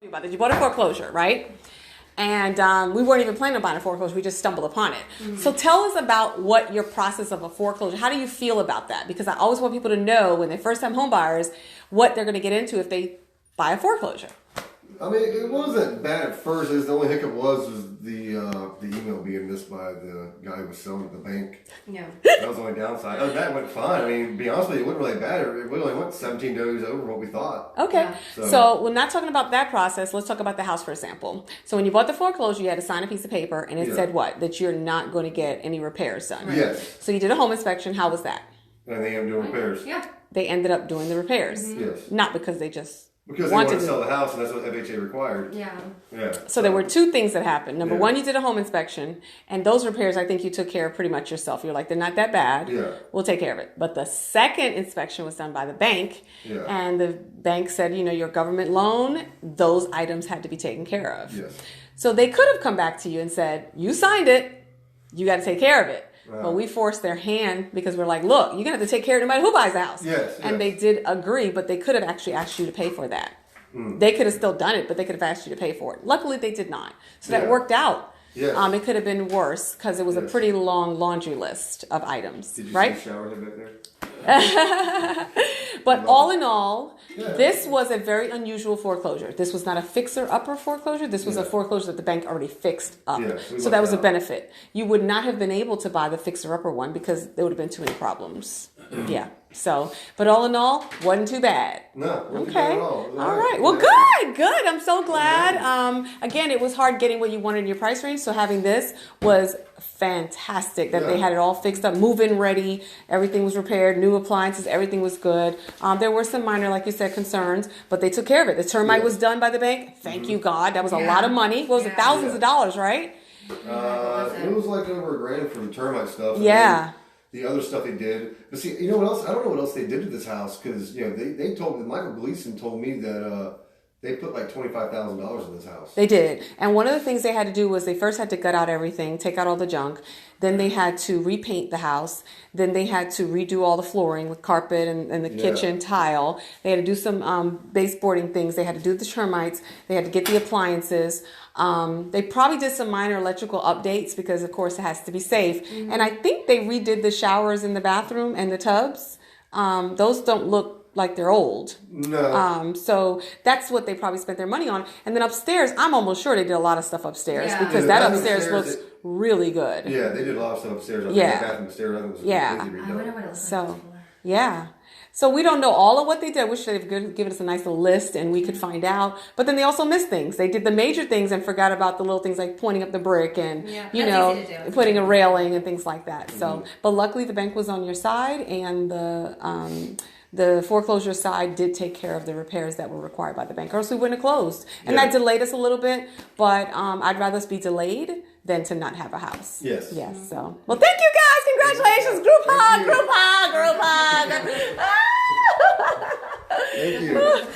About that. You bought a foreclosure, right? And we weren't even planning on buying a foreclosure. We just stumbled upon it. Mm-hmm. So tell us about what your process of a foreclosure, how do you feel about that? Because I always want people to know when they're first-time home buyers what they're going to get into if they buy a foreclosure. I mean, it wasn't bad at first. The only hiccup was the email being missed by the guy who was selling at the bank. Yeah. That was the only downside. Other than that, it went fine. I mean, to be honest with you, it wasn't really bad. It only went 17 days over what we thought. Okay. Yeah. So we're not talking about that process. Let's talk about the house, for example. So when you bought the foreclosure, you had to sign a piece of paper, and it said what? That you're not going to get any repairs done. Right? Yes. So you did a home inspection. How was that? And they ended up doing repairs. Yeah. They ended up doing the repairs. Mm-hmm. Yes. Not because they just... Because they wanted to sell the house, and that's what FHA required. Yeah. Yeah. So there were two things that happened. Number one, you did a home inspection, and those repairs, I think you took care of pretty much yourself. You're like, they're not that bad. Yeah. We'll take care of it. But the second inspection was done by the bank, and the bank said, your government loan, those items had to be taken care of. Yes. So they could have come back to you and said, you signed it, you got to take care of it. But we forced their hand because we're like, look, you're going to have to take care of no matter who buys the house. Yes. And they did agree, but they could have actually asked you to pay for that. They could have still done it, but they could have asked you to pay for it. Luckily, they did not. So that worked out. Yes. It could have been worse because it was a pretty long laundry list of items. Did you right? see the shower head back there? But all in all, this was a very unusual foreclosure. This was not a fixer-upper foreclosure. This was a foreclosure that the bank already fixed up. So that was a benefit. You would not have been able to buy the fixer-upper one because there would have been too many problems. So, but all in all, wasn't too bad. No. Okay. All right. Well, good. I'm so glad. Again, it was hard getting what you wanted in your price range. So having this was fantastic that they had it all fixed up, move-in ready. Everything was repaired, new appliances, everything was good. There were some minor, like you said, concerns, but they took care of it. The termite was done by the bank. Thank you, God. That was a lot of money. What was it? Thousands of dollars, right? It was like over $1,000 for the termite stuff. Yeah. The other stuff they did, but see, you know what else? I don't know what else they did to this house because they told me, Michael Gleason told me that they put like $25,000 in this house. They did, and one of the things they had to do was they first had to gut out everything, take out all the junk. Then they had to repaint the house. Then they had to redo all the flooring with carpet and the kitchen tile. They had to do some baseboarding things. They had to do the termites. They had to get the appliances. They probably did some minor electrical updates because, of course, it has to be safe. Mm-hmm. And I think they redid the showers in the bathroom and the tubs. Those don't look like they're old. No. So that's what they probably spent their money on. And then upstairs, I'm almost sure they did a lot of stuff upstairs because that upstairs looks really good. Yeah, they did a lot of stuff upstairs. I think the bathroom upstairs, I think was completely redone. I wonder what else. So we don't know all of what they did. I wish they'd given us a nice little list and we could find out. But then they also missed things. They did the major things and forgot about the little things like pointing up the brick and, putting a railing and things like that. So, but luckily the bank was on your side and the foreclosure side did take care of the repairs that were required by the bank, or else we wouldn't have closed. And that delayed us a little bit, but I'd rather us be delayed than to not have a house. Yes. So, well, thank you guys. Congratulations. Group hug. Thank you.